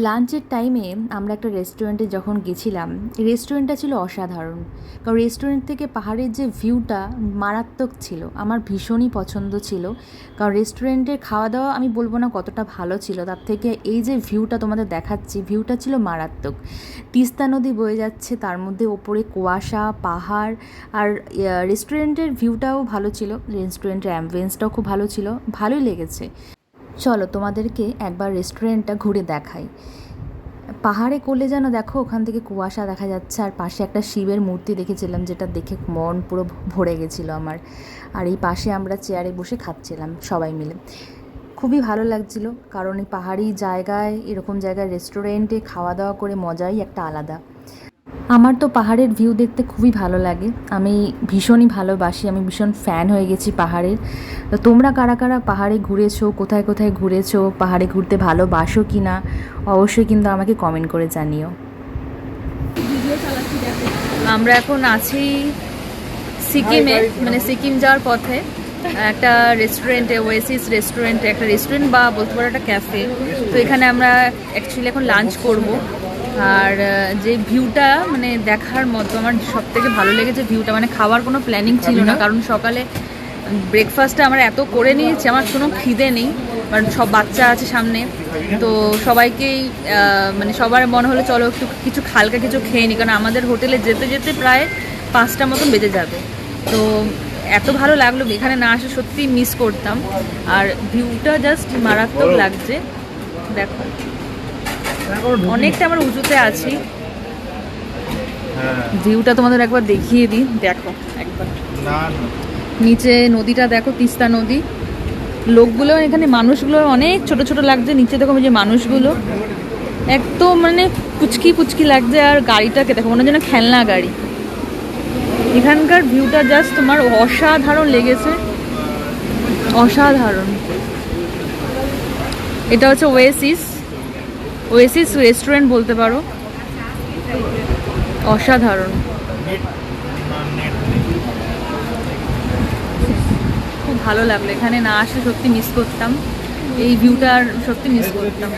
লাঞ্চের টাইমে আমরা একটা রেস্টুরেন্টে যখন গেছিলাম, রেস্টুরেন্টটা ছিল অসাধারণ। কারণ রেস্টুরেন্ট থেকে পাহাড়ের যে ভিউটা মারাত্মক ছিল, আমার ভীষণই পছন্দ ছিল। কারণ রেস্টুরেন্টের খাওয়া দাওয়া আমি বলবো না কতটা ভালো ছিল, তার থেকে এই যে ভিউটা তোমাদের দেখাচ্ছি, ভিউটা ছিল মারাত্মক। তিস্তা নদী বয়ে যাচ্ছে, তার মধ্যে ওপরে কুয়াশা, পাহাড়, আর রেস্টুরেন্টের ভিউটাও ভালো ছিল, রেস্টুরেন্টের অ্যাম্বিয়েন্সটাও খুব ভালো ছিল, ভালোই লেগেছে। চলো তোমাদেরকে একবার রেস্টুরেন্টটা ঘুরে দেখাই। পাহাড়ে করলে যেন দেখো ওখান থেকে কুয়াশা দেখা যাচ্ছে, আর পাশে একটা শিবের মূর্তি দেখেছিলাম, যেটা দেখে মন পুরো ভরে গেছিলো আমার। আর এই পাশে আমরা চেয়ারে বসে খাচ্ছিলাম সবাই মিলে, খুবই ভালো লাগছিল। কারণ এই পাহাড়ি জায়গায়, এরকম জায়গায় রেস্টুরেন্টে খাওয়া দাওয়া করে মজাই একটা আলাদা। আমার তো পাহাড়ের ভিউ দেখতে খুবই ভালো লাগে, আমি ভীষণই ভালোবাসি, আমি ভীষণ ফ্যান হয়ে গেছি পাহাড়ের। তো তোমরা কারা কারা পাহাড়ে ঘুরেছো, কোথায় কোথায় ঘুরেছো, পাহাড়ে ঘুরতে ভালোবাসো কি না, অবশ্যই কিন্তু আমাকে কমেন্ট করে জানিও। আমরা এখন আছি সিকিমে, মানে সিকিম যাওয়ার পথে একটা রেস্টুরেন্টে, ওয়েসিস রেস্টুরেন্টে, একটা রেস্টুরেন্ট বা বলতে পারো একটা ক্যাফে। তো এখানে আমরা অ্যাকচুয়ালি এখন লাঞ্চ করব। আর যে ভিউটা মানে দেখার মতো, আমার সব থেকে ভালো লেগেছে ভিউটা। মানে খাওয়ার কোনো প্ল্যানিং ছিল না, কারণ সকালে ব্রেকফাস্টে আমরা এত করে নিয়েছি, আমার কোনো খিদে নেই। কারণ সব বাচ্চা আছে সামনে, তো সবাইকেই মানে সবার মনে হলো চলো একটু কিছু হালকা কিছু খেয়ে নিই, কারণ আমাদের হোটেলে যেতে যেতে প্রায় 5টা মতন বেজে যাবে। তো এত ভালো লাগলো, এখানে না আসে সত্যি মিস করতাম। আর ভিউটা জাস্ট মারাত্মক লাগছে, দেখো অনেকটা আমরা উঁচুতে আছি। ভিউটা তোমাদের একবার দেখিয়ে দিই, দেখো একবার নিচে নদীটা দেখো, তিস্তা নদী। লোকগুলো এখানে, মানুষগুলো অনেক ছোট ছোট লাগছে, নিচে দেখো যে মানুষগুলো একদম মানে পুচকি পুচকি লাগছে। আর গাড়িটাকে দেখো, মনে হয় যেন খেলনা গাড়ি। এখানকার ভিউটা জাস্ট তোমার অসাধারণ লেগেছে, অসাধারণ। এটা হচ্ছে ওয়েসিস, ওয়েসিস রেস্টুরেন্ট বলতে পারো, অসাধারণ। খুব ভালো লাগলো, এখানে না আসলে সত্যি মিস করতাম, এই ভিউটার সত্যি মিস করতাম।